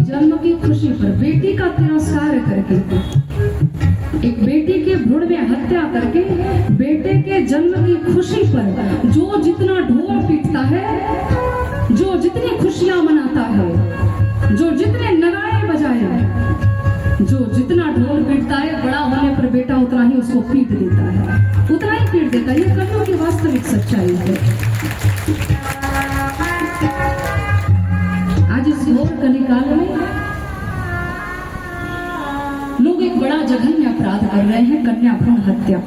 जन्म की खुशी पर बेटी का तिरस्कार करके, एक बेटी के भ्रूण में हत्या करके बेटे के जन्म की खुशी पर जो जितना ढोल पीटता है, जो जितनी खुशियां मनाता है, जो जितने नगाड़े बजाए, जो जितना ढोल पीटता है, बड़ा होने पर बेटा उतना ही उसको पीट देता है, उतना ही पीट देता है। ये कलियों की वास्तविक सच्चाई है। आज इस घोर कलिकाल में लोग एक बड़ा जघन्य अपराध कर रहे हैं, कन्या भ्रूण हत्या।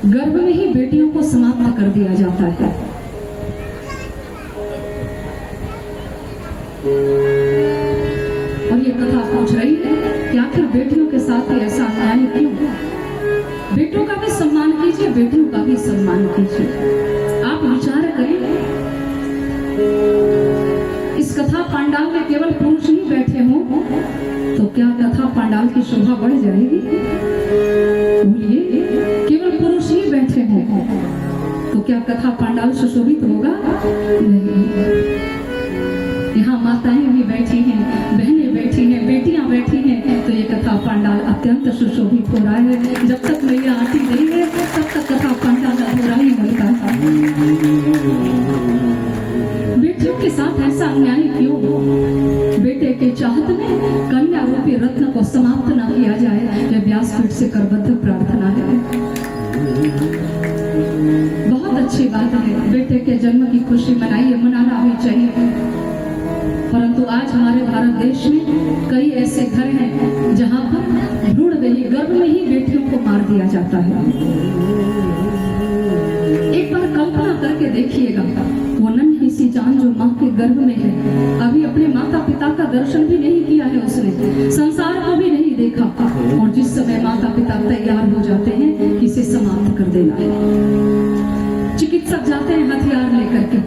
गर्भ में ही बेटियों को समाप्त कर दिया जाता है। और ये कथा पूछ रही है कि आखिर बेटियों के साथ ही ऐसा अन्याय क्यों? बेटों का भी सम्मान कीजिए, बेटियों का भी सम्मान कीजिए। आप विचार करें, इस कथा पांडाल में केवल पुरुष ही बैठे हों तो क्या कथा पांडाल की शोभा बढ़ जाएगी? बोलिए, केवल पुरुष ही बैठे हों तो क्या कथा पांडाल सुशोभित होगा? नहीं। यहाँ माताएं भी बैठी हैं, बहनें बैठी हैं, बेटियां बैठी हैं, तो ये कथा पांडाल अत्यंत सुशोभित हो रहा है। जब तक मैया आती नहीं है तब तक कथा पांडाल अधूरा ही बनता है। बेटियों के साथ ऐसा अन्याय क्यों? बेटे के चाहत में कन्या रूपी रत्न को समाप्त न किया जाए, यह व्यासपीठ से करबद्ध प्रार्थना है। बहुत अच्छी बात है, बेटे के जन्म की खुशी मनाइए, मनाना भी चाहिए। परंतु आज हमारे भारत देश में कई ऐसे घर हैं जहां पर भ्रूण में ही, गर्भ में ही बेटियों को मार दिया जाता है। एक बार कल्पना करके देखिएगा, वो नन्ही सी जान जो माँ के गर्भ में है, अभी अपने माता पिता का दर्शन भी नहीं किया है उसने, संसार को भी नहीं देखा, और जिस समय माता पिता तैयार हो जाते हैं कि इसे समाप्त कर देना है, चिकित्सक जाते हैं हथियार लेकर के,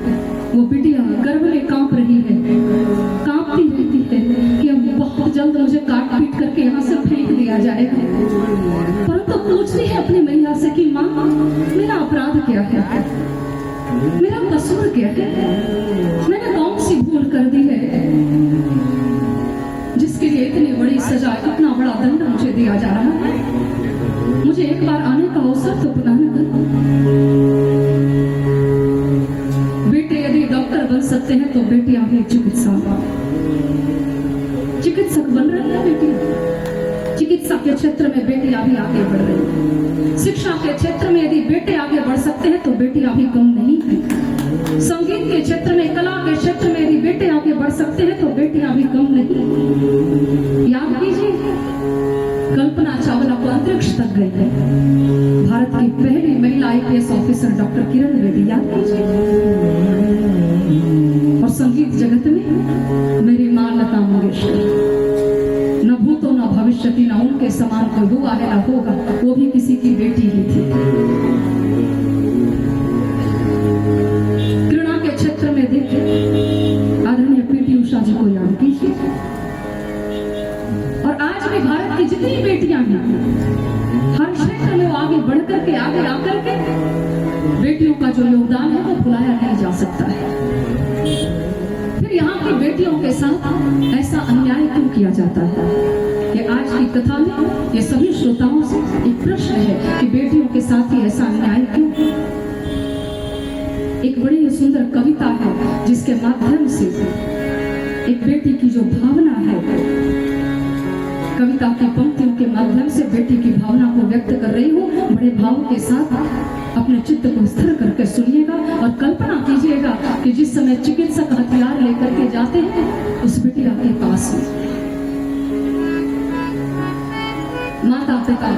वो बिटिया गर्भ में कांप रही है, कांपती रहती है कि अब बहुत जल्द मुझे काट पीट करके यहाँ से फेंक दिया जाएगा। परंतु पूछती है अपनी मैया से कि माँ, मेरा अपराध क्या है, मेरा कसूर क्या है, मैंने कौन सी भूल कर दी है जिसके लिए इतनी बड़ी सजा, इतना बड़ा दंड मुझे दिया जा रहा है? मुझे एक बार आने का अवसर तो प्रदान कर। बेटे यदि डॉक्टर बन सकते हैं तो बेटियां भी चिकित्सक बन रही है। बेटियां चिकित्सा के क्षेत्र में बेटियां भी आगे बढ़ रही है। शिक्षा के क्षेत्र में यदि बेटे आगे बढ़ सकते हैं तो बेटियां भी कम नहीं है। संगीत के क्षेत्र में, कला के क्षेत्र में यदि बेटे आगे बढ़ सकते हैं तो बेटियां भी कम नहीं। याद कीजिए, कल्पना चावला को अंतरिक्ष तक गई है, भारत की पहली महिला IPS officer doctor Kiran Bedi, याद कीजिए। और संगीत जगत में मेरी मां लता मंगेशकर, न भूतो न भविष्यति, न उनके समान कोई हुआ है न होगा, वो भी किसी की बेटी ही थी। क्रीड़ा के क्षेत्र में देखिए, आदरणीय PT उषा जी को याद कीजिए। और आज भी भारत की जितनी बेटियां हैं, हर क्षेत्र में वो आगे बढ़कर के, आगे आकर के बेटियों का जो योगदान है वो भुलाया नहीं जा सकता है। फिर यहाँ की बेटियों के साथ ऐसा अन्याय क्यों किया जाता है? ये आज की कथा में ये सभी श्रोताओं से एक प्रश्न है कि बेटियों के साथ ही ऐसा अन्याय क्यों? एक बड़ी ही सुंदर कविता है जिसके माध्यम से एक बेटी की जो भावना है, कविता की पंक्तियों के माध्यम से बेटी की भावना को व्यक्त कर रही हूँ। बड़े भाव के साथ अपने चित्त को स्थिर करके सुनिएगा और कल्पना कीजिएगा कि जिस समय चिकित्सक हथियार लेकर के जाते हैं उस बिटिया के पास माता पिता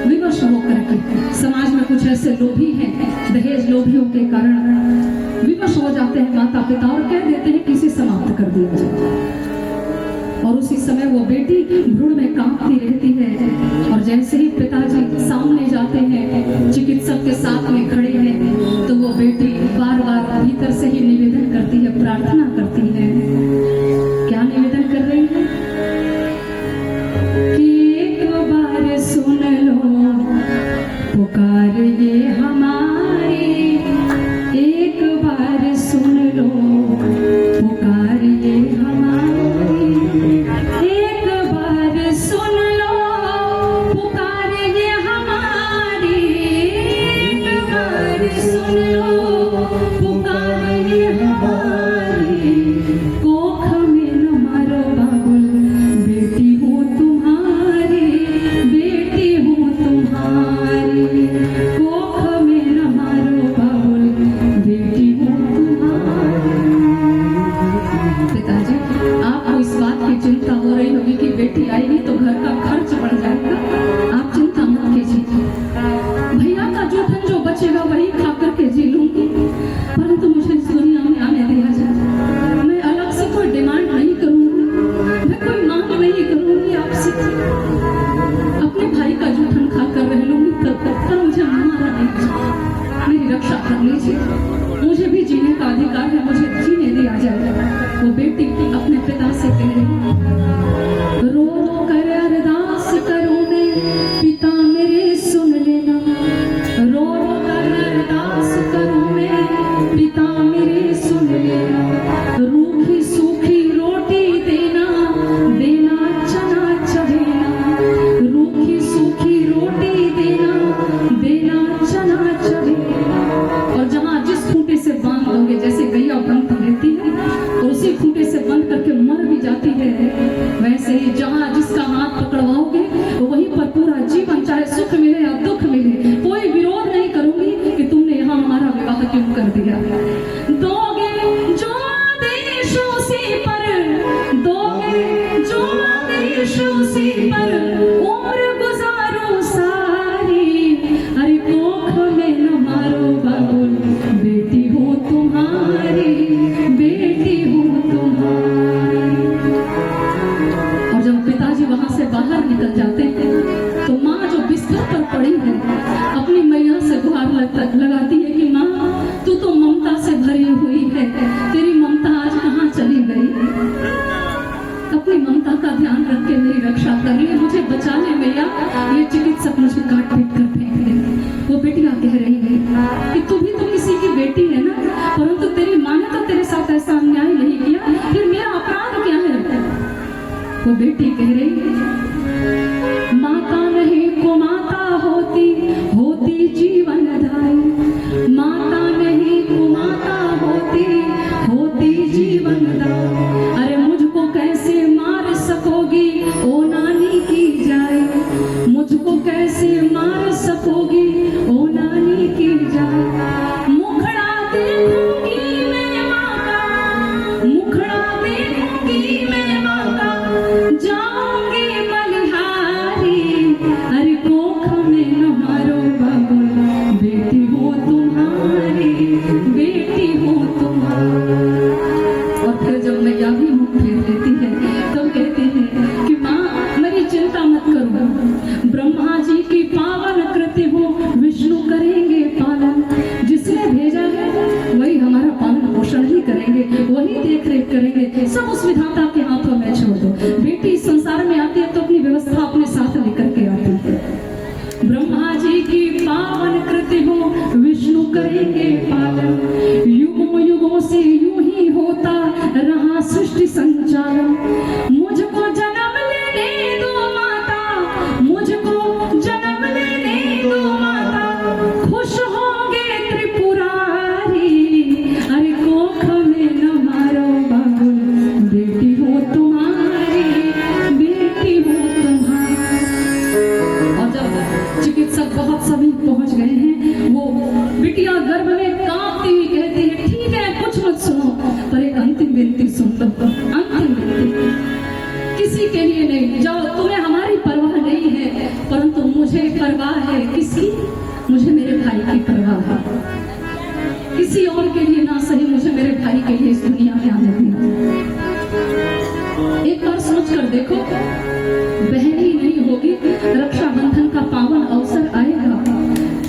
विवश होकर के, समाज में कुछ ऐसे लोभी हैं, दहेज लोभियों के कारण विवश हो जाते हैं माता पिता और कह देते हैं कि इसे समाप्त कर दिया जाए। और उसी समय वो बेटी भ्रूण में कांपती रहती है, और जैसे ही पिताजी सामने जाते हैं, चिकित्सक के साथ में खड़े हैं, तो वो बेटी बार बार भीतर से ही निवेदन करती है, प्रार्थना करती है। क्या निवेदन कर रही है? कि एक बार सुन लो पुकार ये हमारी, एक बार सुन लो पुकार ये हमारी। बेटी अपने पिता से कह रही, रो कर अरदास करूं मैं, पिता मेरे सुन लेना। रो कर अरदास करूं मैं, पिता मेरे सुन लेना। रूखी सूखी रोटी देना, देना चना चबेना। रूखी सूखी रोटी देना, देना चना चबेना। और जहाँ जिस खूंटे से बांध दोगे, जैसे गैया बंध रहती है और उसी खूंटे से बंद करके मर भी जाती है, वैसे ही जहाँ जिसका हाथ पकड़वाओगे वहीं पर पूरा जीवन, चाहे सुख मिले या दुख मिले, कोई विरोध नहीं करूंगी कि तुमने यहाँ हमारा विवाह क्यों कर दिया। दोगे जो आदेश उसी पर, दोगे जो आदेश उसी पर, उम्र गुजारो सारी। अरे कोख में न मारो बाबुल, बेटी हो तुम्हारी, बेटी हो तुम्हारी। और जब पिताजी वहां से बाहर निकल जाते हैं तो माँ जो बिस्तर पर पड़ी है अपनी मैया से गुहार लगाती है कि माँ तू तो ममता से भरी हुई है, तेरी ममता आज कहाँ चली गई। अपनी ममता का ध्यान रख के मेरी रक्षा कर ले, मुझे बचा ले मैया, ये चिकित्सक मुझे काट पीट कर फेंक दे। वो बेटियां कह रही है कि तू भी तो किसी की बेटी है ना, परंतु तेरी माँ ने तो तेरे साथ ऐसा अन्याय नहीं किया, फिर मेरा अपराध क्या है। वो बेटी कह रही है, माता नहीं कुमाता होती, होती जीवन दाई। माता नहीं कुमाता होती, होती जीवन दाई। अरे मुझको कैसे मार सकोगी ओ नानी की जाए, मुझको कैसे मार सकोगी ओ नानी की जाए। मुखड़ा देखूंगी मैं माँ का, मुखड़ा देखूंगी मैं माँ का, जाऊंगी बलिहारी। अरे कोख में न मारो बाबुल, बेटी हो तुम्हारी, बेटी हो तुम्हारी। और फिर जब मैया भी मुख फेर लेती है तो कहते हैं कि माँ मेरी चिंता मत करो, ब्रह्मा जी की पावन कृति हो, विष्णु करेंगे पालन। जिसने भेजा है वही हमारा पालन पोषण ही करेंगे, वही देख रेख करेंगे, सब उस विधाता के हाथों में छोड़ दो। बेटी संसार में आती है तो अपनी व्यवस्था अपने साथ लेकर के आती है। ब्रह्मा जी की पावन कृति हो, विष्णु करेंगे पालन। युगों युगों से यूं ही होता रहा सृष्टि संचालन। मुझको जन्म लेने दो माता, मुझको जन्म लेने दो माता, खुश होंगे त्रिपुरारी। अरे कोख में न मारो बाबुल, बेटी हो तुम्हारी, बेटी हो तुम्हारी। और जब चिकित्सक बहुत सभी पहुंच गए हैं, वो बिटिया गर्भ में कांपती हुई कहती है, ठीक है कुछ मत सुनो, पर एक अंतिम विनती सुन लो। अंतिम विनती किसी के लिए नहीं, जाओ तुम्हें हमारी परवाह नहीं है, परंतु मुझे परवाह है किसकी, मुझे मेरे भाई की परवाह है। किसी और के लिए ना सही, मुझे मेरे भाई के लिए इस दुनिया में आने देना। एक बार सोच कर देखो, बहन ही नहीं होगी, रक्षाबंधन का पावन अवसर आएगा,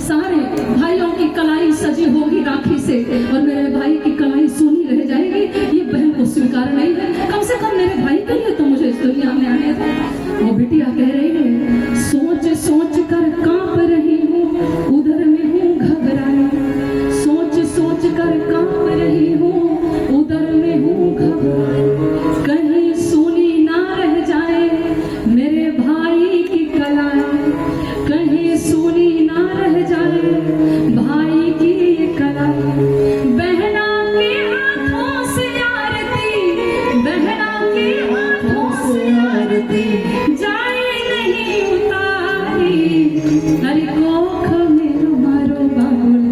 सारे भाइयों की कलाई सजी होगी राखी से और मेरे भाई की कलाई सूनी रह जाएगी, ये बहन को स्वीकार नहीं है। कम से कम मेरे भाई के लिए तो मुझे इस दुनिया में आने दो। वो बिटिया कह रही है, सोच सोच कर कांप रही हूँ, उधर में हूँ घबराई। सोच सोच कर कांप रही हूँ, उधर में हूँ घबराई। कहीं सूनी ना रह जाए मेरे भाई की कलाई, कहीं सूनी ना रह जाए भाई की कलाई। बहना के हाथों से आरती, बहना के हाथों से आरती, जाए नहीं उतारी। अरे कोख में न मारो बाबुल,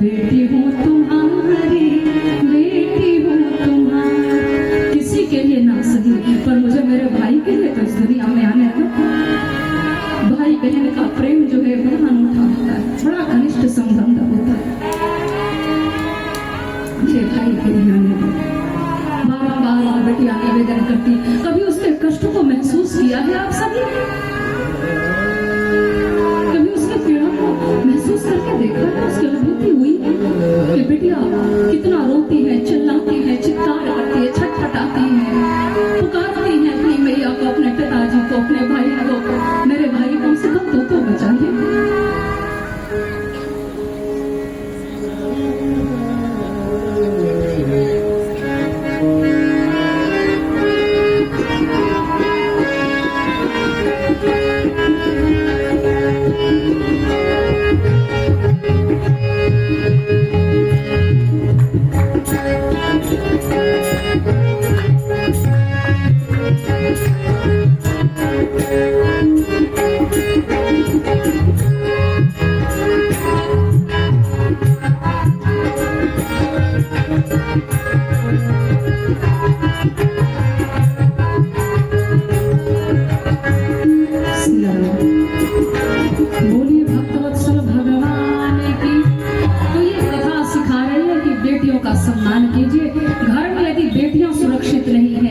बेटी हो तुम्हारी, बेटी हो तुम्हारी। किसी के लिए ना सही, पर मुझे मेरे भाई के लिए तो इस दुनिया में आने दो। भाई बहन का प्रेम जो है बड़ा अनूठा होता है, बड़ा घनिष्ठ संबंध होता है। मुझे भाई के लिए आने दो। बार-बार बेटियां निवेदन करती, कभी उसके कष्ट को महसूस किया है आप सभी? कभी उसके पीड़ा को महसूस करके देखा है, उसकी अनुभूति हुई है कि बेटियां कितना रोती है, चिल्लाती है, चित्कार करती है, छटपटाती है,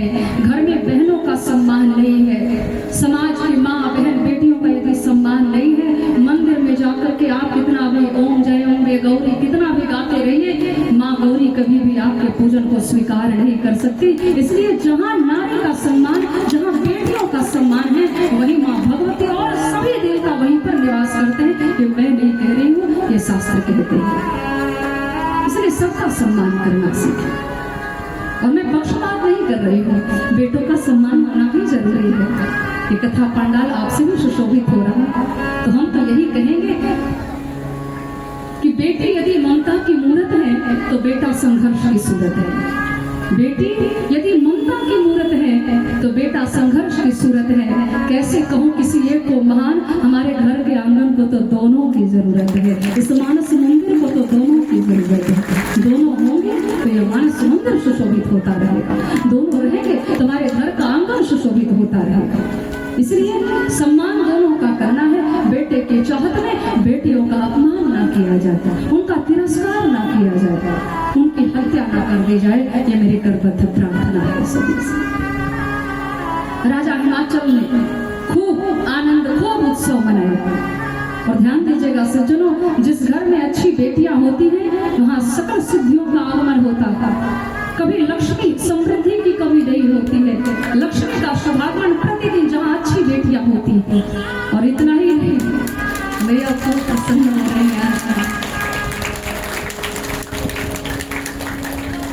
है, घर में बहनों का सम्मान नहीं है, समाज की माँ बहन बेटियों का यदि सम्मान नहीं है, मंदिर में जाकर के आप कितना भी ओम जय ओम वे गौरी कितना भी गाते रहिए, माँ गौरी कभी भी आपके पूजन को स्वीकार नहीं कर सकती। इसलिए जहाँ नारी का सम्मान, जहाँ बेटियों का सम्मान है, वही माँ भगवती और सभी देवता वहीं पर निवास करते हैं। कि मैं नहीं कह रही हूँ, ये शास्त्र कहते हैं। इसलिए सबका सम्मान करना सीखें। और मैं पक्षपात नहीं कर रही हूँ, बेटों का सम्मान होना भी जरूरी है। ये कथा पंडाल आपसे भी सुशोभित हो रहा है, तो हम तो यही कहेंगे कि बेटी यदि ममता की मूरत है तो बेटा संघर्ष की सूरत है। बेटी यदि ममता की मूरत है तो बेटा संघर्ष की सूरत है। कैसे कहूँ किसी एक को महान, हमारे घर के आंगन को तो दोनों की जरूरत है, इस मानस मंदिर को तो दोनों की जरूरत है। दोनों होंगे तो ये मानस मंदिर सुशोभित होता रहेगा, दोनों रहेंगे तुम्हारे घर का आंगन सुशोभित होता रहेगा। इसलिए सम्मान दोनों का करना है। बेटे के चाहत में बेटियों का अपमान ना किया जाता, उनका तिरस्कार ना किया जाता, उनकी हत्या ना कर दी जाए, ये मेरी करबद्ध प्रार्थना है सभी से। राजा हिमाचल ने खूब आनंद, खूब उत्सव मनाया। और ध्यान दीजिएगा सज्जनों, जिस घर में अच्छी बेटियां होती हैं वहां सकल सिद्धियों का आगमन होता था। कभी लक्ष्मी समृद्धि की कमी नहीं होती है, लक्ष्मी का शुभागमन प्रतिदिन जहाँ अच्छी बेटियां होती हैं। और इतना ही नहीं, मेरा खूब प्रसन्न हो रहे हैं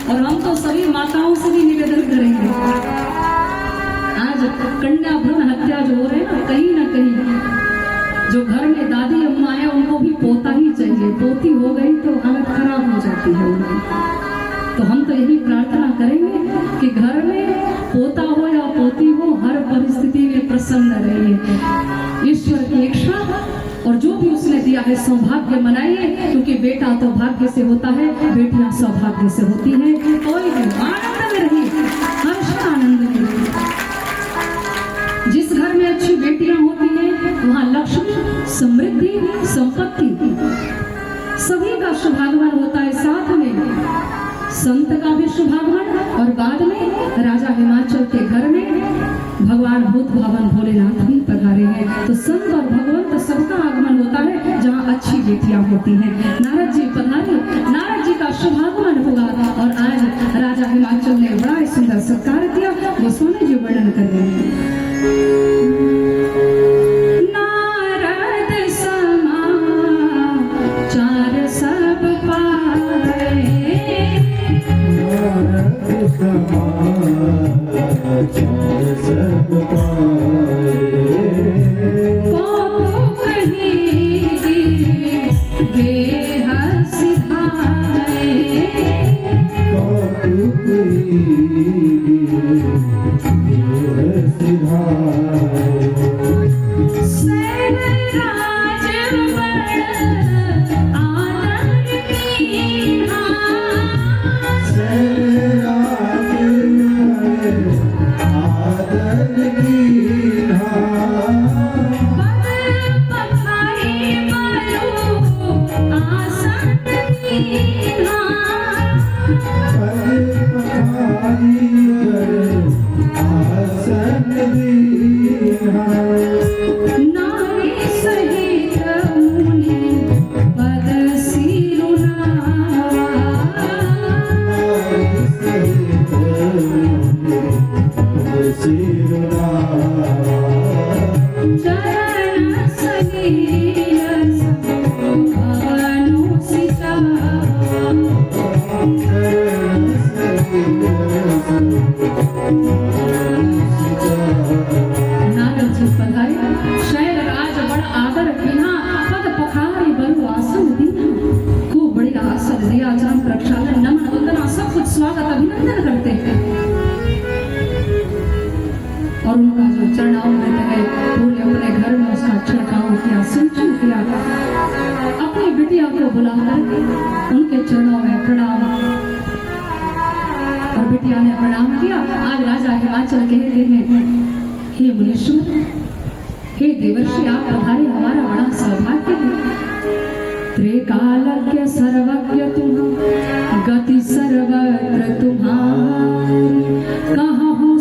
और हम तो सभी माताओं से भी निवेदन करेंगे, आज कन्या भ्रूण हत्या जो हो रहे हैं ना कहीं जो घर में दादी अम्मा है उनको भी पोता ही चाहिए, पोती हो गई तो हालत खराब हो जाती है उनकी। तो हम तो यही प्रार्थना करेंगे कि घर में पोता हो या पोती हो, हर परिस्थिति में प्रसन्न रहिए। ईश्वर की इच्छा और जो भी उसने दिया है सौभाग्य मनाइए, क्योंकि बेटा तो भाग्य से होता है, बेटियां सौभाग्य से होती है। कोई भी आनंद में रहिए, हर्ष आनंद में रहिए। जिस घर में अच्छी बेटियां होती हैं वहां लक्ष्मी, समृद्धि, संपत्ति सभी का शुभागमन होता है। साथ में संत का भी शुभागमन और बाद में राजा हिमाचल के घर में भगवान भूत भवन भोलेनाथ भी पधारे हैं। तो संत और भगवंत सबका आगमन होता है जहाँ अच्छी बेटियां होती हैं। नारद जी पधारे, नारद जी का शुभागमन हुआ और आज राजा हिमाचल ने बड़ा सुंदर सत्कार किया। गोस्वामी जी वर्णन कर रहे हैं, सर्वज्ञ तुम गति सर्वत्र तुम्हारी, कहाँ हो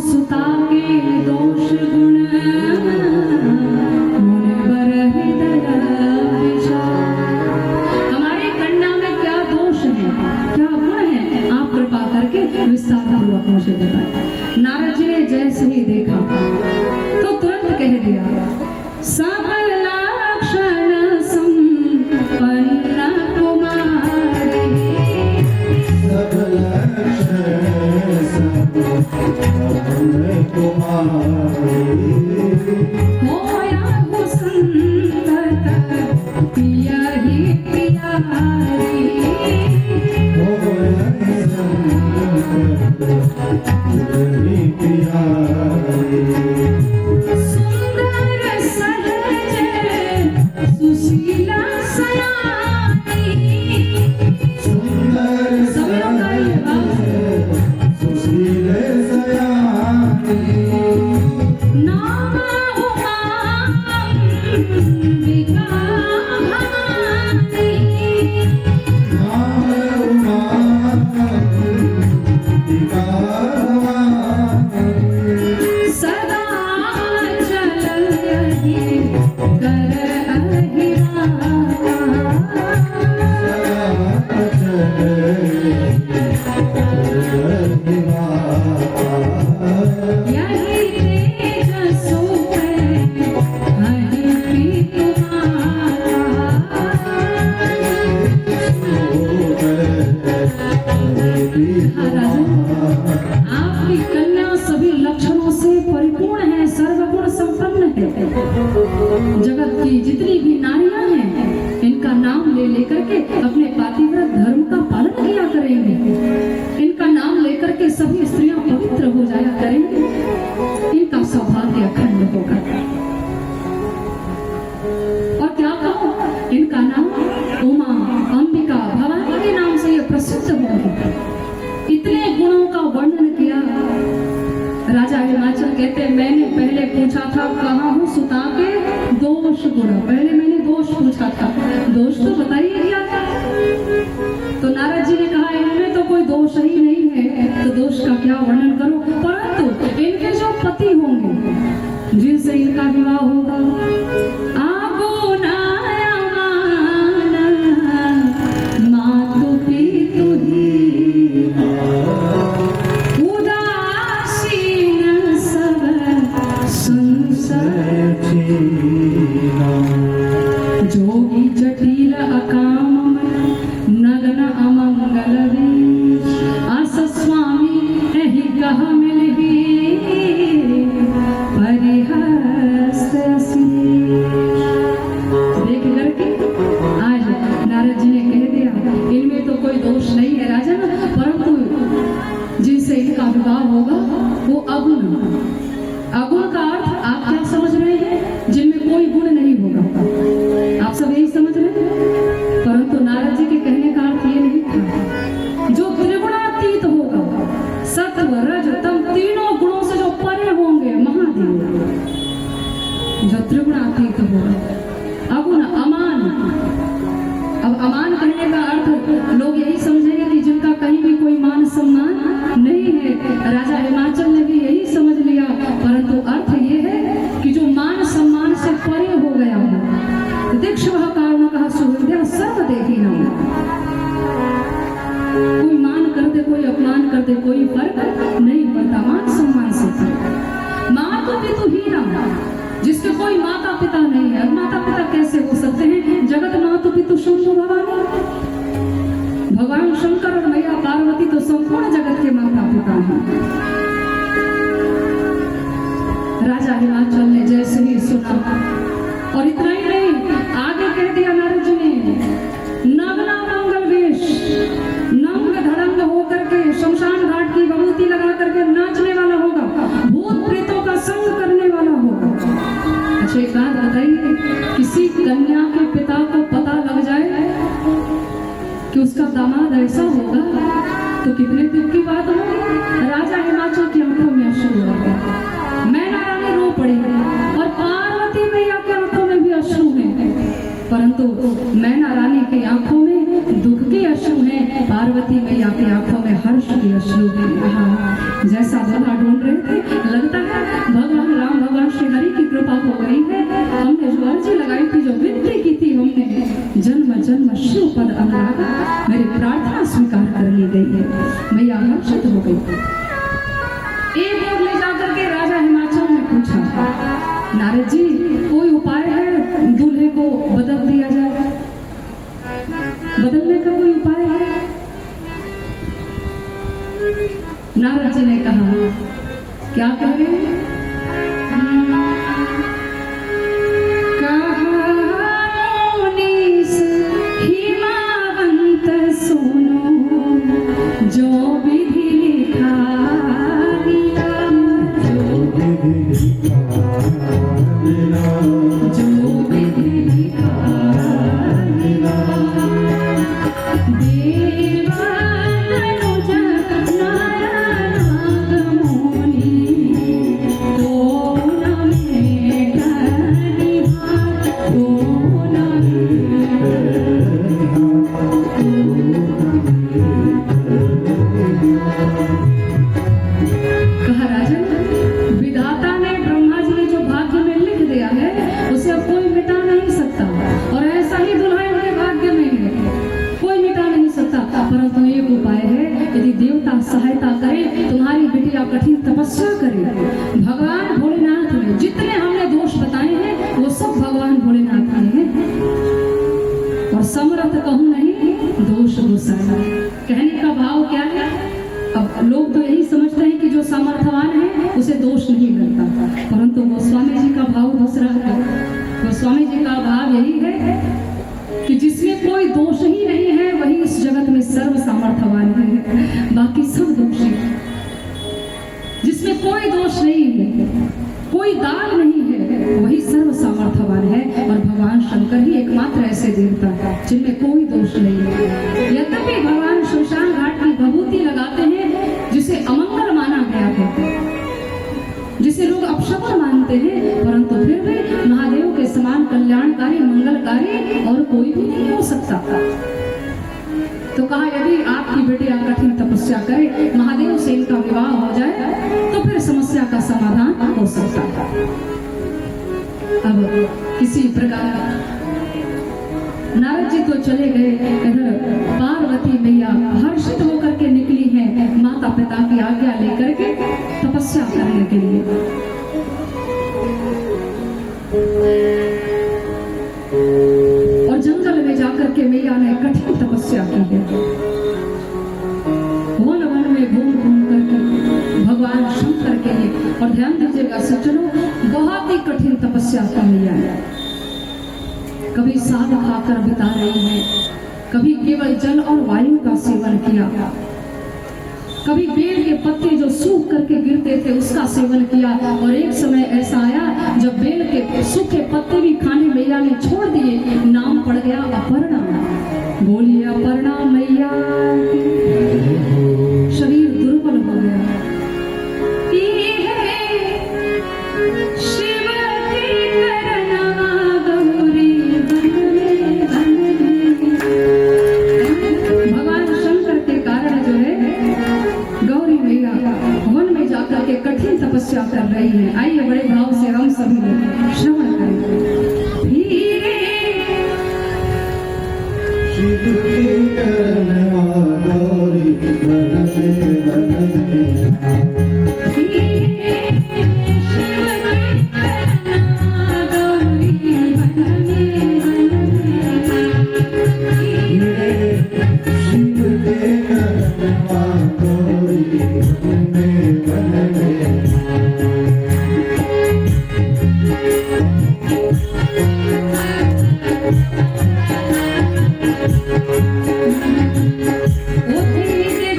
नारद जी ने जैसे ही देखा तो तुरंत कह दिया, सकल लक्षण संपन्न कुमारी, सकल लक्षण संपन्न कुमारी, होया हो संतत पिया ही प्यारी, होया संतत पिया प्यारी, सुंदर सहज सुशीला सयानी, सुंदर सहज सुशील सयानी, नाम उमांबिका भवानी, नाम उमांबिका भवानी, सदा चल रही कर अहिराता, यही तेज सुख हरि आपकी कन्या सभी लक्षणों से परिपूर्ण है, सर्वगुण संपन्न है। जगत की जितनी भी नारियां हैं इनका नाम ले लेकर के अपने पातिव्रत धर्म का पालन किया करेंगे, इनका नाम लेकर के सभी स्त्रियां पवित्र हो जाया करेंगी, इनका सौभाग्य अखंड होगा। और क्या कहो, इनका नाम उमा अंबिका भवानी के नाम से ये प्रसिद्ध होगी। इतने गुणों का वर्णन किया। राजा हिमाचल कहते मैंने पहले पूछा था कहाँ हूँ सुता के दोष गुण, पहले मैंने दोष पूछा था, दोष तो बताइए क्या था। तो नारद जी ने कहा इनमें तो कोई दोष ही नहीं है, तो दोष का क्या वर्णन करो, परंतु इनके जो पति होंगे जिनसे इनका विवाह होगा, आगो मातु पितु उदासीन सब संसार, जोगी जटिल अकाम नग्न अमंगल आस स्वामी एहि कह मिलही परिहस्त देख करके आज नारद जी ने कह दिया इनमें तो कोई दोष नहीं है राजन, परंतु जिनसे इनका विवाह होगा वो अगुण। अगुण का अर्थ आप क्या समझ रहे हैं, जिनमें कोई गुण नहीं होगा, आप सब यही समझ रहे हैं, परंतु नारद जी के कहने का अर्थ ये नहीं था। जो त्रिगुणातीत होगा, सत्व रज तम तीनों गुणों से जो परे होंगे महादेव, जो त्रिगुणातीत होगा, अगुण अमान। अब अमान कहने का अर्थ लोग यही समझेंगे कि जिनका कहीं भी कोई मान सम्मान नहीं है, राजा हिमाचल ने भी यही समझ लिया, परंतु अर्थ ये है कि जो मान सम्मान से परे हो गया हो। दीक्ष वह कारण कहा सुविद्या सर्व देखी ना, कोई मान कर दे कोई अपमान कर दे कोई फर्क नहीं पड़ता, मान सम्मान से। मातु पितु हीरा, जिसके कोई माता पिता नहीं है, माता पिता कैसे हो सकते हैं, जगत मातु पितु शंभु भवानी, भगवान शंकर और मैया पार्वती तो संपूर्ण जगत के माता पिता हैं। राजा हिमाचल ने जैसे ही सुना, और इतना ही नहीं आगे कह दिया नारद जी ने, नग्न मंगल वेश, नंग धड़ंग होकर के शमशान घाट की विभूति लगा करके नाचने वाला होगा, भूत प्रेतों का संग करने वाला होगा। अच्छा एक बात बताइए, किसी कन्या के पिता को पता लग जाए कि उसका दामाद ऐसा होगा तो कितने दुख की बात होगी। राजा हिमाचल की आंखों में अश्रु आ गए, मैना रानी रो पड़ी और पार्वती मैया के आंखों में भी अश्रु हैं, परंतु मैना रानी की आंखों में दुख के अश्रु हैं, पार्वती मैया की आंखों में हर्ष के अश्रु हैं। जैसा दोला ढूंढ रहे थे, लगता है भगवान राम भगवान श्री हरि की कृपा हो गई है। हमने जो अर्जी लगाई थी, जो विनती की थी, हमने जन्म जन्म शिव पद अनुराग, मेरी प्रार्थना स्वीकार कर ली गई है, मैया हर्षित हो गई। नारद जी, कोई उपाय है दूल्हे को बदल दिया जाए? बदलने का कोई उपाय है? नारद जी ने कहा, क्या करें? जो विधि लिखा जो विधि लिखा देवानुज नारायणागमोनि तो न मेटा निहार तो न कहा, राजन, विधाता ने, ब्रह्मा जी ने जो भाग्य में लिख दिया है उसे अब कोई मिटा नहीं सकता, और ऐसा ही दुल्हा उनके भाग्य में है, कोई मिटा नहीं सकता। परंतु एक उपाय है, यदि देवता सहायता करे, तुम्हारी बिटिया कठिन तपस्या करे, भगवान भोलेनाथ ने जितने हमने दोष बताए हैं वो सब भगवान भोलेनाथ ने हैं, और समर्थ कहूं नहीं दोष गोसाई। कहने का भाव क्या है? अब लोग तो यही समझते हैं कि जो सामर्थ्यवान है उसे दोष नहीं मिलता, परंतु गोस्वामी जी का भाव दूसरा है। गोस्वामी जी का भाव यही है कि जिसमें कोई दोष ही नहीं है वही इस जगत में सर्व सामर्थ्यवान है, बाकी सब दोषी। जिसमें कोई दोष नहीं है, कोई दाग नहीं है, वही सर्व सामर्थ्यवान है, और भगवान शंकर ही एकमात्र ऐसे देवता है जिनमें कोई दोष नहीं है। यद्यपि भगवान श्मशान घाट की विभूति लगाते हैं जिसे अमंगल माना गया है, जिसे लोग अपशकुन मानते हैं, परंतु फिर भी महादेव के समान कल्याणकारी मंगलकारी और कोई भी नहीं हो सकता। तो कहा, यदि आपकी बेटियां कठिन तपस्या करे, महादेव से इनका विवाह हो जाए तो फिर समस्या का समाधान हो सकता है। अब किसी प्रकार नारद जी तो चले गए, इधर पार्वती मैया हर्षित होकर के निकली है माता पिता की आज्ञा लेकर के तपस्या करने के लिए। और जंगल में जाकर के मैया ने कठिन तपस्या की है, वन वन में घूम घूम करके भगवान शंकर के लिए। और ध्यान दीजिएगा सज्जनों, बहुत ही कठिन तपस्या की मैया है। कभी साग खाकर बिता रही है, कभी केवल जल और वायु का सेवन किया, कभी बेल के पत्ते जो सूख करके गिरते थे उसका सेवन किया, और एक समय ऐसा आया जब बेल के सूखे पत्ते भी खाने मैया ने छोड़ दिए, नाम पड़ गया अपर्णा। बोलिए अपर्णा मैया, शरीर दुर्बल हो गया। कठिन तपस्या कर रही है। आइए बड़े भाव से हम सभी लोग श्रवण करेंगे। धीरे ओ धीरे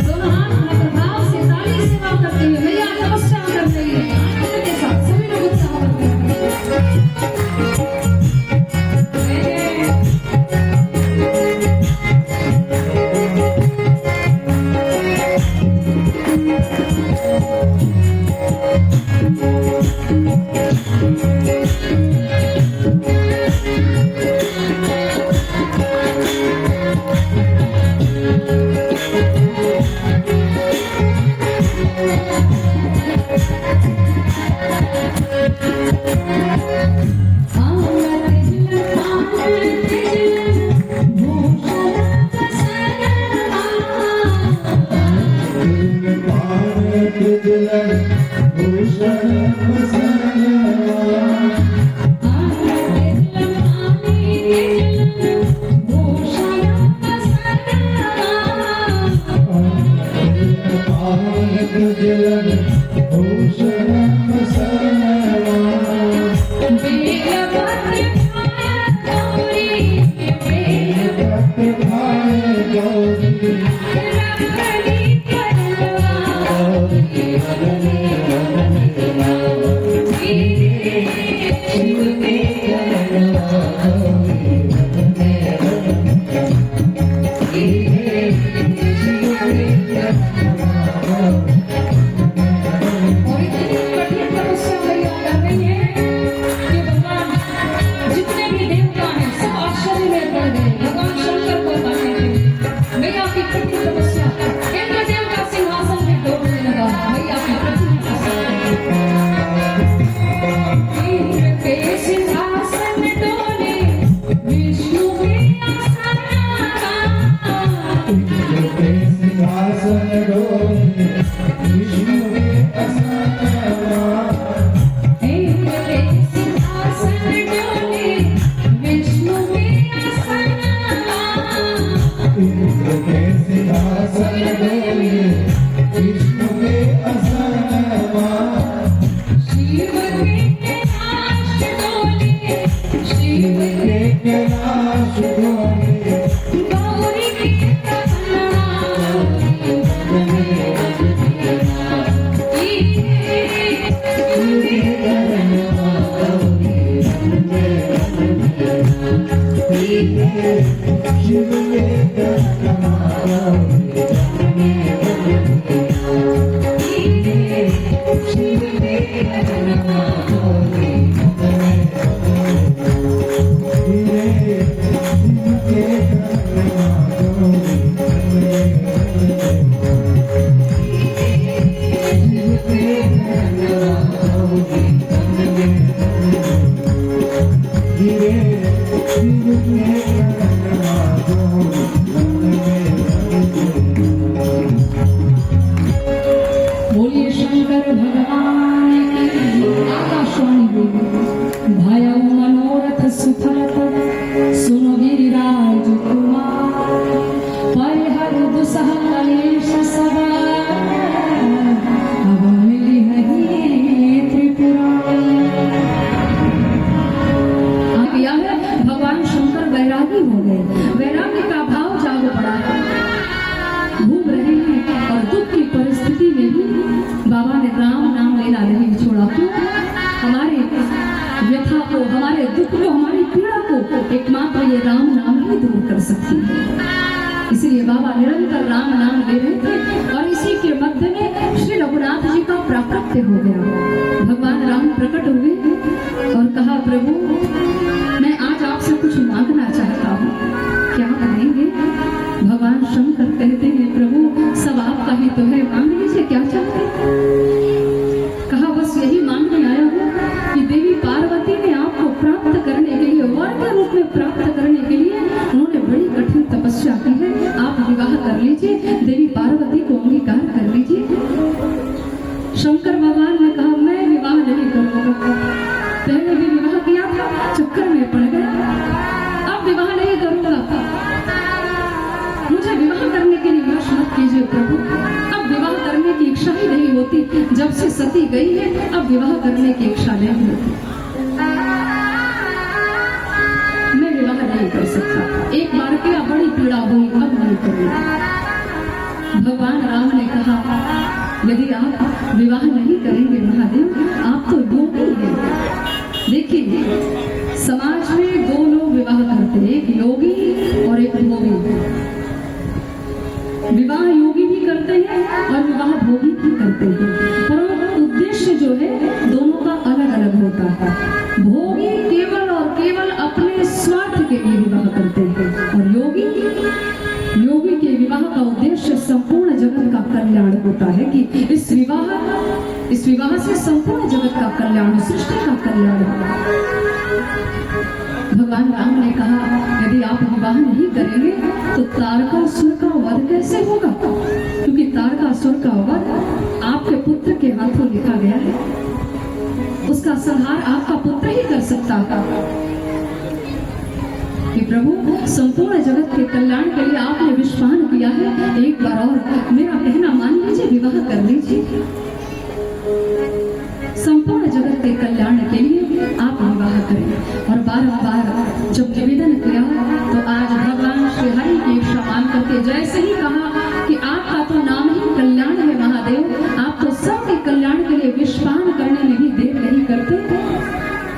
दोनों हाथ उठाकर भाव से ताली सेवा करते हुए मैया तपस्या कर रही है। आनंद के साथ सभी लोग उत्साह करते हैं। बोलिए शंकर भगवान की। आकाशवाणी देवी भाया मनोरथ सुफलत सुनो गिरिराज कुमार परिहर दुसह कलेश सदा अब मिली नहीं त्रिपुरारी। किया है भगवान शंकर वैरागी हो गए, वैरागी का भाव जाग पड़ा, घूम रहे हैं और दुख की परिस्थिति में भी बाबा ने राम नाम लेना नहीं छोड़ा। क्यों? हमारे व्यथा को, हमारे दुख को, हमारी पीड़ा को एकमात्र ये राम नाम ही दूर कर सकती है। इसलिए बाबा निरंतर राम नाम ले रहे थे और इसी के मध्य में श्री रघुनाथ जी का प्राकट्य हो गया। भगवान राम प्रकट हुए और कहा, प्रभु मैं आज आपसे कुछ मांगना चाहता हूँ, क्या मांगेंगे? भगवान शंकर कहते हैं, प्रभु सब आपका ही तो है, मांग लीजिए क्या चाहते। कहा, बस यही मांगने आया हूँ कि देवी पार्वती ने आपको प्राप्त करने के लिए, वर के रूप में प्राप्त करने के लिए उन्होंने बड़ी कठिन तपस्या की है, आप विवाह कर लीजिए, देवी पार्वती को अंगीकार कर लीजिए। शंकर भगवान ने कहा, मैं विवाह नहीं करूंगा, पहले भी विवाह किया था, चक्कर में पड़ गया, अब विवाह नहीं करूंगा, मुझे विवाह करने के लिए विवश मत कीजिए प्रभु, अब विवाह करने की इच्छा ही नहीं होती, जब से सती गई है अब विवाह करने की इच्छा नहीं होती, मैं विवाह नहीं कर सकता, एक बार किया बड़ी पीड़ा हुई, अब करिए। भगवान राम ने कहा, यदि आप विवाह नहीं करेंगे महादेव, आप तो योगी हैं। देखिए, समाज में दो लोग विवाह करते हैं, एक योगी और एक भोगी। विवाह योगी भी करते हैं और विवाह भोगी भी करते हैं, पर उद्देश्य जो है दोनों का अलग अलग होता है। भोगी केवल और केवल अपने स्वार्थ के लिए विवाह करते हैं, और योगी के विवाह का उद्देश्य संपूर्ण जगत का कल्याण होता है, कि इस विवाह से संपूर्ण जगत का कल्याण, सृष्टि का कल्याण होगा। भगवान राम ने कहा, यदि आप विवाह नहीं करेंगे तो तारकासुर का वध कैसे होगा, क्योंकि तारकासुर का वध आपके पुत्र के हाथों लिखा गया है। उसका संहार आपका पुत्र ही कर सकता था। कि प्रभु, संपूर्ण जगत के कल्याण के लिए आपने विश्वान किया है, एक बार और मेरा कहना मान लीजिए, विवाह कर लीजिए। संपूर्ण जगत के कल्याण के लिए आप विवाह करें। और बार जब निवेदन किया तो आज भगवान श्री हरि की इच्छा मान करके जैसे ही कहा कि आपका तो नाम ही कल्याण है महादेव, आप तो सबके कल्याण के लिए विश्वान करने में भी देर नहीं करते,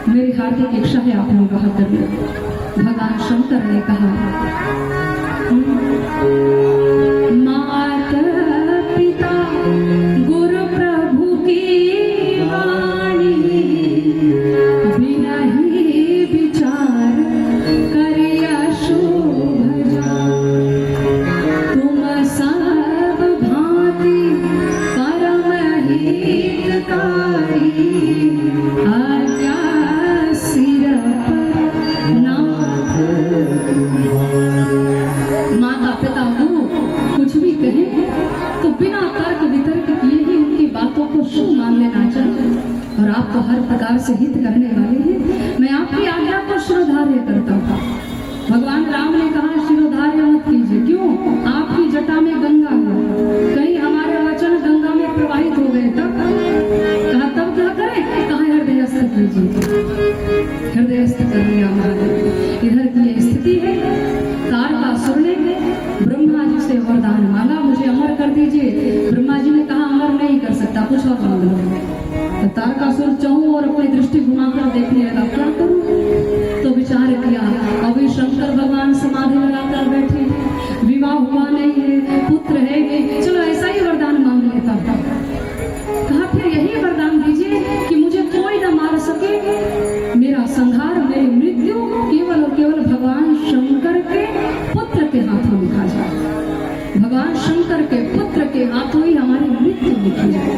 मेरी हार्दिक इच्छा है आप विवाह करें। भगवान शंकर ने कहा, माता पिता गुरु प्रभु की वाणी, बिना ही विचार करिया शुभ जान, तुम सब भांति परम हितकारी, आज्ञा सिर पर नाथ माता पिता गुरु कुछ भी कहे तो बिना तर्क वितर्क किए ही उनकी बातों को शुभ मान लेना चाहिए। और आप तो हर प्रकार से हित करने वाले हैं, मैं आपकी आज्ञा को शिरोधार्य करता हूँ। भगवान राम ने कहा, शिरोधार्य मत कीजिए। क्यों? आपकी जटा में गंगा है, कहीं हमारे वचन गंगा में प्रवाहित हो गए तब कहा, तब क्या करें? कहा हृदयस्थ कीजिए। हृदयस्थ कर लिया महादेव। इधर की ये स्थिति है, तारकासुर ने ब्रह्मा जी से वरदान मांगा, मुझे अमर कर दीजिए। ब्रह्मा जी ने कहा, अमर नहीं कर सकता, कुछ और मांग लो। तो तारकासुर चाहूं और अपनी दृष्टि घुमाकर देखने लगा, क्या करूं? तो विचार किया, अभी शंकर भगवान समाधि लगाकर बैठे, विवाह हुआ नहीं है, पुत्र है, चलो ऐसा ही वरदान मांग लेता था। कहा, फिर यही वरदान दीजिए कि मुझे कोई न मार सके, मेरा संहार, मेरी मृत्यु केवल और केवल भगवान शंकर के पुत्र के हाथों लिखा जाए। भगवान शंकर के पुत्र के हाथों ही हमारी मृत्यु लिखी जाए,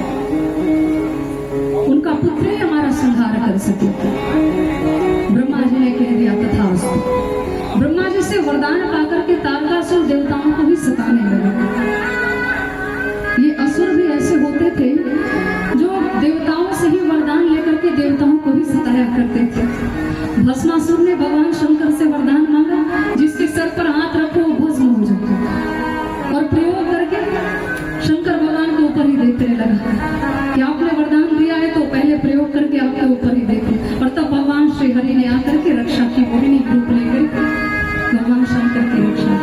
उनका पुत्र ही हमारा संहार कर सके। ब्रह्मा जी ने कह दिया, तथास्तु। ब्रह्मा जी से वरदान पाकर के तारकासुर देवताओं को ही सताने लगा। ये असुर भी ऐसे होते थे जो देवताओं से ही वरदान लेकर के देवताओं को ही सताया करते थे। भस्मासुर ने भगवान शंकर से वरदान मांगा, जिसके सर पर हाथ रखो वो भस्म हो जाता, और प्रयोग करके शंकर भगवान के ऊपर ही देखने लगा कि आपने वरदान दिया है तो पहले प्रयोग करके आपके ऊपर ही देखो। और तब भगवान श्री हरि ने आकर के रक्षा की, मोहिनी रूप लेकर भगवान शंकर की रक्षा।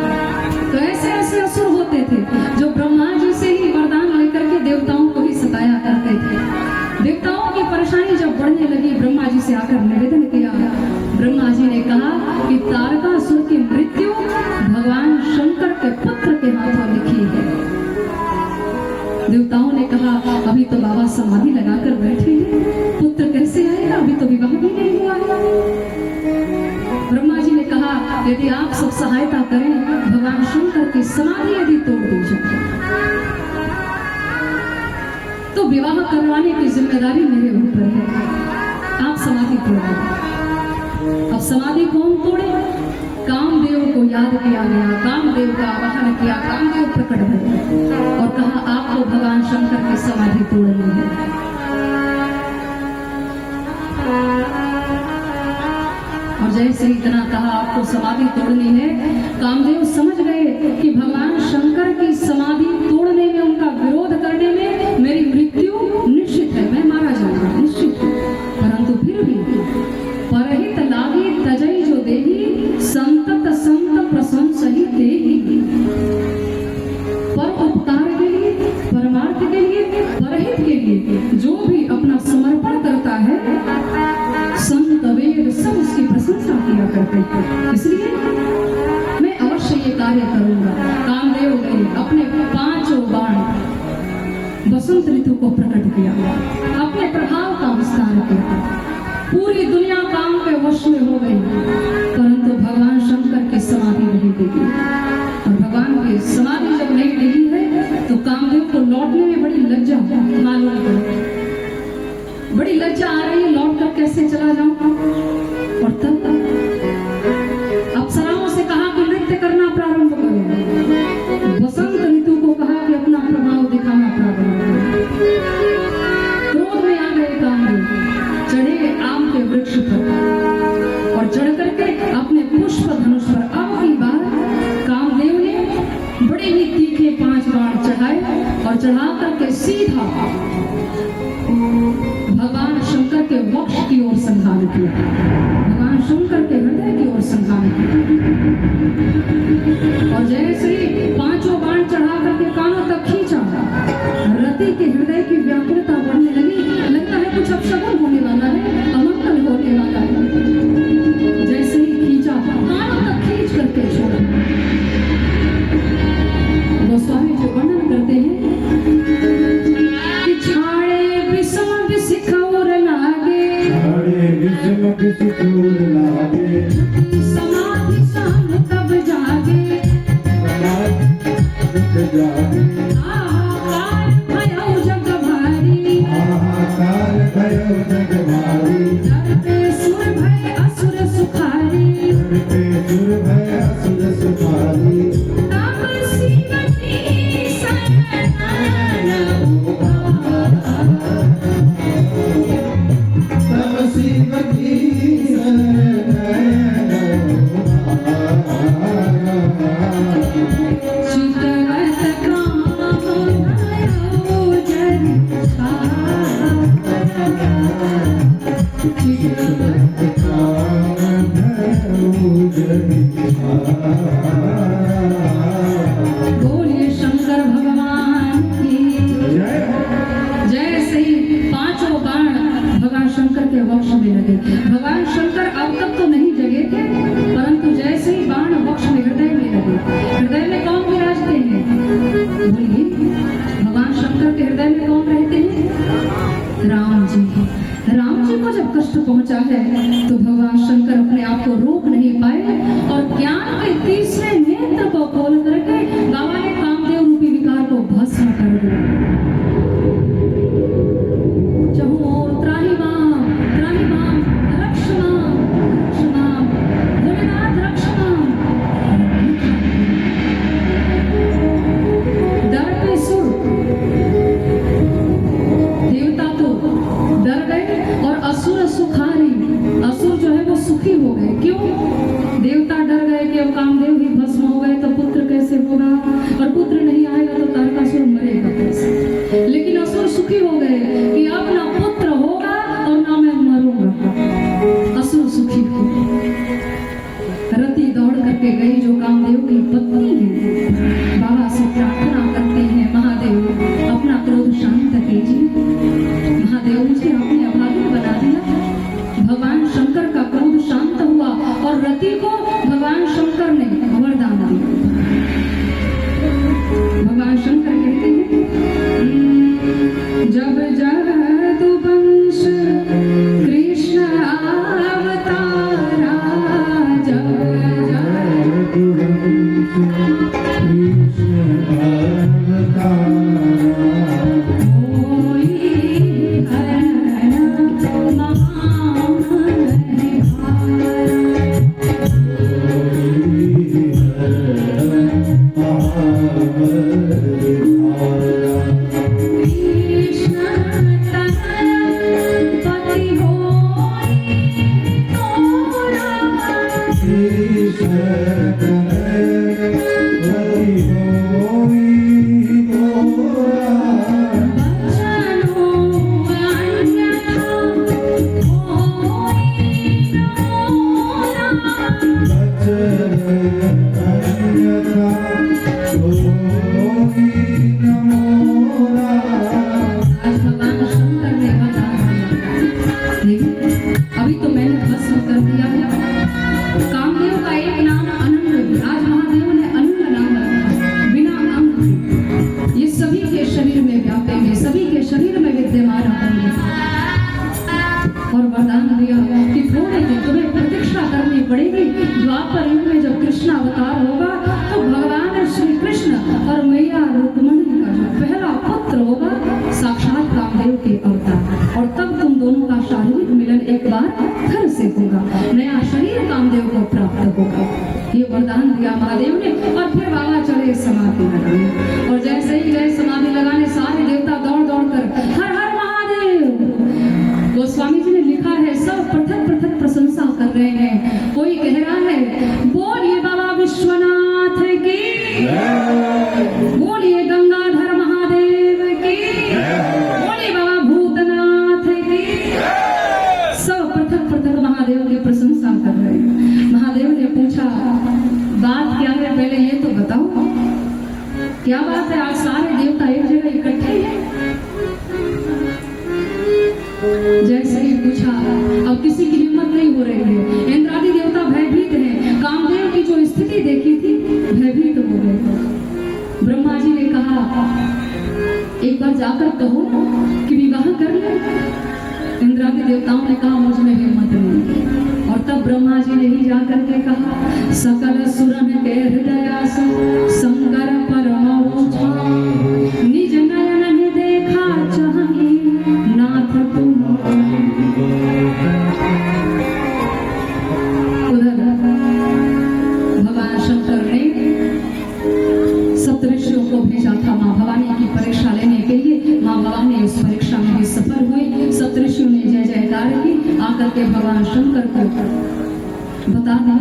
तो ऐसे ऐसे असुर होते थे जो ब्रह्मा जी से ही वरदान लेकर के देवताओं को ही सताया करते थे। देवताओं की परेशानी जब बढ़ने लगी, ब्रह्मा जी से आकर निवेदन किया। ब्रह्मा जी ने कहा कि तारकासुर की मृत्यु भगवान शंकर के पुत्र के हाथों लिखी है। देवताओं ने कहा, अभी तो बाबा समाधि लगाकर बैठे हैं, पुत्र कैसे आएगा, अभी तो विवाह भी नहीं हुआ है। ब्रह्मा जी ने कहा, यदि आप सब सहायता करें, भगवान शंकर की समाधि यदि तोड़ दी जाए तो विवाह करवाने की जिम्मेदारी मेरे ऊपर है, आप समाधि तोड़ें। अब समाधि कौन तोड़े? कामदेव को याद किया गया, कामदेव का आवाहन किया, कामदेव प्रकट हुए और कहा, आपको भगवान शंकर की समाधि तोड़नी है। और जैसे इतना कहा आपको समाधि तोड़नी है, कामदेव समझ गए कि भगवान शंकर की समाधि तोड़ने में, उनका विरोध करने में मेरी मृत्यु निश्चित है, मैं मारा जाऊंगा निश्चित है। परंतु फिर भी परहित लागी तजई जो देही, संतत संत प्रशंसहि तेहि। संत वेद सब उसकी प्रशंसा किया करते थे। इसलिए मैं अवश्य ये कार्य करूंगा। कामदेव ने अपने 5 बाण बसंत ऋतु को प्रकट किया, अपने प्रभाव का विस्तार किया। पूरी दुनिया काम के वश में हो गई, परंतु भगवान शंकर की समाधि नहीं टिकी। और भगवान की समाधि जब नहीं टिकी है तो कामदेव को लौटने में बड़ी लज्जा मालूम पड़ी, बड़ी लज्जा आ रही है, लौट कर कैसे चला जाऊं। और तब अप्सराओं से कहा कि नृत्य करना प्रारंभ करो। बसंत ऋतु को कहा कि अपना प्रभाव दिखाना प्रारंभ करो। क्रोध में आ गए कामदेव, चढ़े आम के वृक्ष पर और चढ़ करके अपने पुष्प धनुष पर अब की बार कामदेव ने बड़े ही तीखे 5 बाण चढ़ाए और चढ़ा करके सीधा भगवान शंकर के वक्ष की ओर संधान किया, भगवान शंकर के हृदय की ओर संधान किया। और जैसे ही 5 बाण चढ़ा करके कानों तक खींचा, रति के हृदय की व्याकुलता बढ़ने लगी। लगता है कुछ अपशगुन होने वाला है, अमंगल होने वाला है। जैसे ही खींचा, कानों तक खींच करके छोड़ा। गोस्वामी जो वर्णन करते हैं कि छाड़े विषम विसिखौर लागे, समाधि साम तब जागे, हाहाकार भयो जग भारी, दर पे सुर भय असुर सुखारी, तब शिवजी चितवत काम भयो जग बोलिए शंकर भगवान की जैसे ही 5 बाण भगवान शंकर के वक्ष में लगे। भगवान शंकर अब तक तो नहीं जगे थे, परंतु जैसे ही बाण वक्ष में हृदय में लगे, हृदय में कौन विराजते हैं? बोलिए, भगवान शंकर के हृदय में कौन रहते हैं? राम जी। राम जी को जब कष्ट पहुंचा है तो भगवान शंकर अपने आप को रोक नहीं पाए और ज्ञान के तीसरे नेत्र को खोल करके बाबा ने कामदेव रूपी विकार को भस्म कर दिया। चहुओं त्राहि माम, रक्ष माम, भोलेनाथ रक्ष माम। डर पे सुर, देवता तो डर गए और असुर सुखारी, असुर जो है वो सुखी हो गए। क्यों? देवता डर गए कि अब कामदेव ही भस्म हो गए तो पुत्र कैसे होगा। समाधि लगाने। और जैसे ही गए समाधि लगाने, सारे देवता दौड़ दौड़ कर हर हर महादेव। गोस्वामी जी ने लिखा है, सब पृथक पृथक प्रशंसा कर रहे हैं। कोई कह रहा है बोलिए बाबा विश्वनाथ की, बोलिए गंगाधर महादेव की, बोलिए बाबा भूतनाथ की। सब पृथक पृथक महादेव की प्रशंसा कर रहे हैं। महादेव ने पूछा बात क्या है, पहले ये तो बताओ क्या बात है, आज सारे देवता एक जगह इकट्ठे हैं। जैसे ही पूछा, अब किसी की हिम्मत नहीं हो रही है। इंद्रादि देवता भयभीत हैं। कामदेव की जो स्थिति देखी थी, भयभीत हो गए। ब्रह्मा जी ने कहा एक बार जाकर कहो कि विवाह कर ले। इंद्रादि देवताओं ने कहा मुझ में हिम्मत नहीं। और तब ब्रह्मा जी ने ही जाकर के कहा, सकल सुरन के हृदय शंकर परमोछा, निज नयन ने देखा चाहे नाथ तुम। उधर भगवान शंकर ने सप्तऋषियों को भेजा था माँ भवानी की परीक्षा लेने के लिए। माँ भवानी उस परीक्षा में भी सफल हुई। सप्तऋषियों ने जय जयकार की। आकर के भगवान शंकर को बता दिया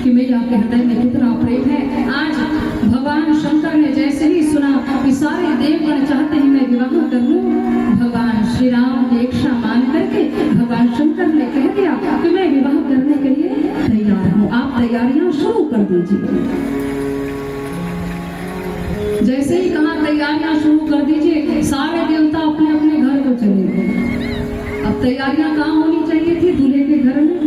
कि मेरे आपके हृदय में कितना प्रेम है। आज भगवान शंकर ने जैसे ही सुना कि सारे देवगण चाहते हैं मैं विवाह कर लूं, भगवान श्री राम की इच्छा मान करके भगवान शंकर ने कह दिया कि मैं विवाह करने के लिए तैयार हूँ, आप तैयारियां शुरू कर दीजिए। जैसे ही कहा तैयारियां शुरू कर दीजिए, सारे देवता अपने अपने घर को चले गए। अब तैयारियां कहाँ होनी चाहिए थी, दूल्हे के घर में,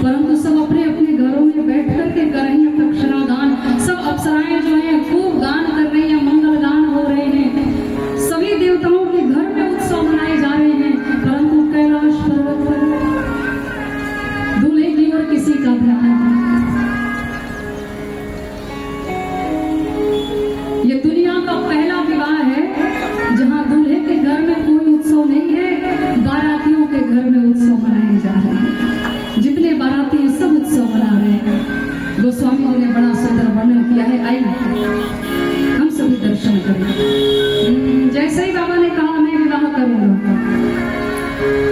परंतु सब अपने अपने घरों में बैठ करके कर रही हैं अक्षरा गान। सब अप्सराएं जो हैं खूब गान कर रही हैं, मंगल गान हो रहे हैं। सभी देवताओं के घर में उत्सव मनाए जा रहे हैं, परंतु कैलाश पर्वत पर दूल्हे की ओर किसी का ध्यान नहीं। ये दुनिया का पहला विवाह है जहाँ दूल्हे के घर में कोई उत्सव नहीं है, बारातियों के घर में उत्सव मनाए जा रहे हैं। जितने बाराती हैं सब उत्सव मना रहे हैं। गोस्वामी जी ने बड़ा सुंदर वर्णन किया है, आइए हम सभी दर्शन करें। जैसे ही बाबा ने कहा मैं विवाह करूंगा,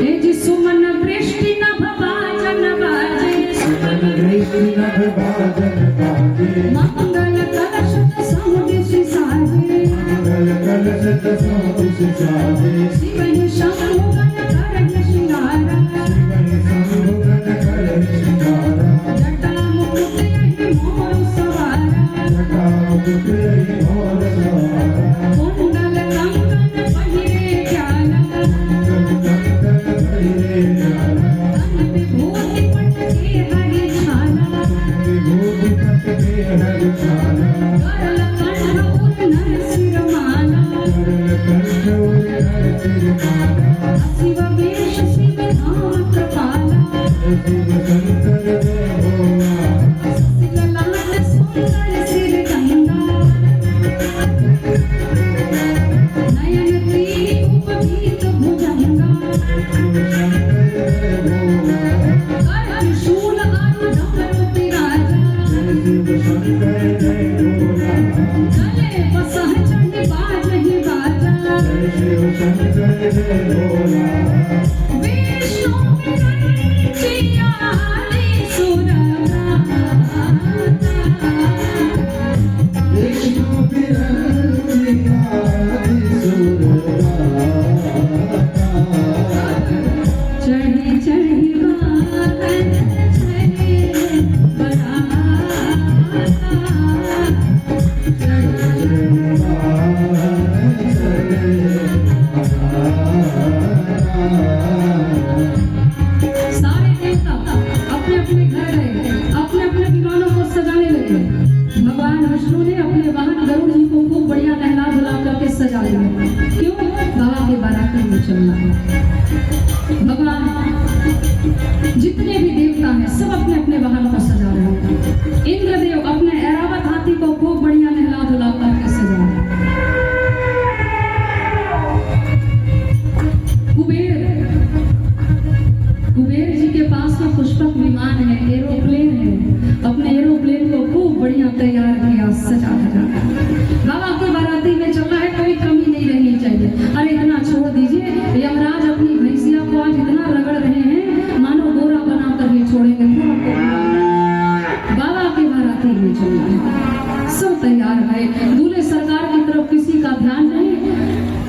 ए जी सुमन वृष्टि नभ बाजन बाजे, सुमन वृष्टि नभ बाजन बाजे, मंगल कलश समुदिशि साजे, मंगल कलश समुदिशि साजे, शिवहि शंभुगन करन श्रृंगारा, शिवहि शंभुगन करन श्रृंगारा, जटा मुकुट यहि मोर सवारा, जटा मुकुट यहि मोर सवारा, कुंडल कंकण पहिरे ख्याला, कुंडल कंकण पहिरे ख्याला, तन विभूति पटके हरि छाला, विभूति पटके हरि छाला, करल कंठ उर नर सिर माला, करल कंठ उर नर सिर माला, शिव वेश शिव धाम कृपाला, शिव शंकर जय भोला, ललाट सुंदर सिर गंगा, नयन तीर उपवीत भुजंगा, शिव शंकर जय भोला, कर शूल आरु डमरू विराजा, शिव शंकर जय भोला, गले बसह चंड बाजहि बाजा, शिव शंकर जय भोला, विष्णु विरंचियाली सुरगाता, विष्णु बिरंची आदि सुरगाता, चढ़ी चढ़ी वाहन चले बराता, चले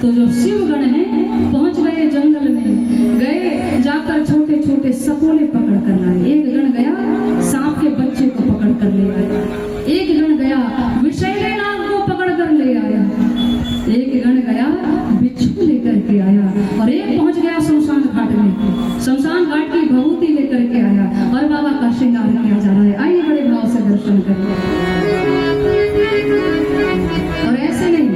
तो जो शिवगण हैं पहुंच गए जंगल में, गए जाकर छोटे छोटे सपोले पकड़ कर लाए। एक गण गया सांप के बच्चे को पकड़ कर ले आया, एक गण गया विषैले नाग को पकड़ कर ले आया, एक गण गया बिच्छू लेकर के आया, और एक पहुंच गया शमशान घाट में, शमशान घाट की भभूति लेकर के आया और बाबा का श्रृंगार किया जा रहा है। आइए बड़े भाव से दर्शन करें। और ऐसे नहीं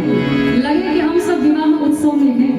लगे कि हम सब विवाह उत्सव में हैं।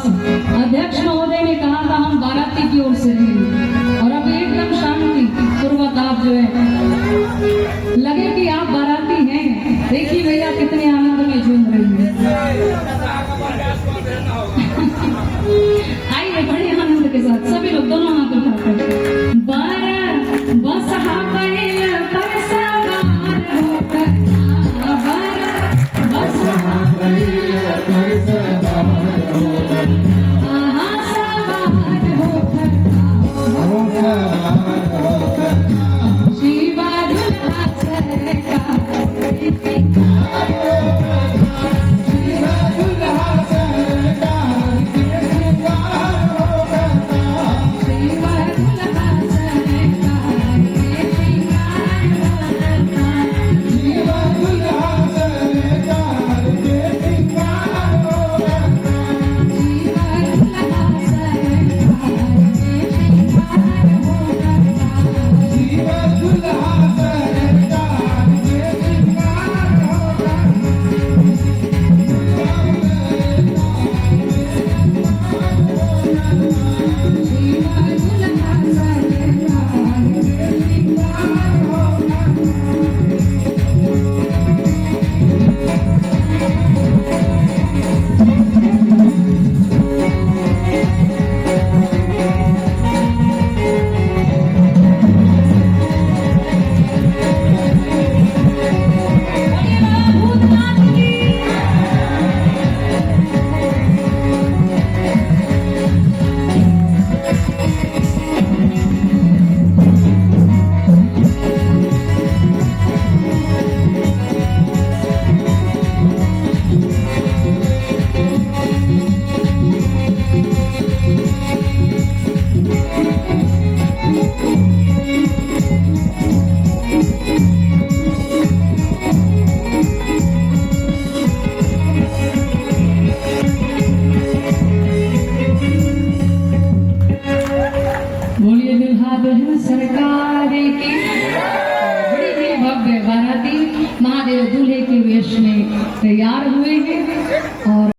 अध्यक्ष महोदय ने कहा था हम बाराती की ओर से रहेंगे, और अब एकदम शांति पूर्वक आप जो है लगे कि आप बाराती हैं। देखिए भैया कितने आनंद में झूम रही है। आइए बड़े आनंद के साथ सभी लोग दोनों हाथ उठाकर बारात बसहा बैल पर सवार होकर, बारात बसहा बैल पर सवार होकर, आहा सवार होकर, सवार होकर, शिवा दुल्हा सरकार, शिवा दुल्हा सरकार के श्रृंगार होकर, शिवा दुल्हा सरकार के श्रृंगार होकर, शिवा दुल्हा सरकार के श्रृंगार होकर, शिवा दुल्हा सरकार के श्रृंगार होकर, शिवा दुल्हा सरकार के श्रृंगार होकर, शिवा दुल्हा सरकार के श्रृंगार होकर। बोलिए दुल्हा दुल्हन सरकार की। बड़ी ही भव्य बाराती महादेव दूल्हे के वेश में तैयार हुए हैं और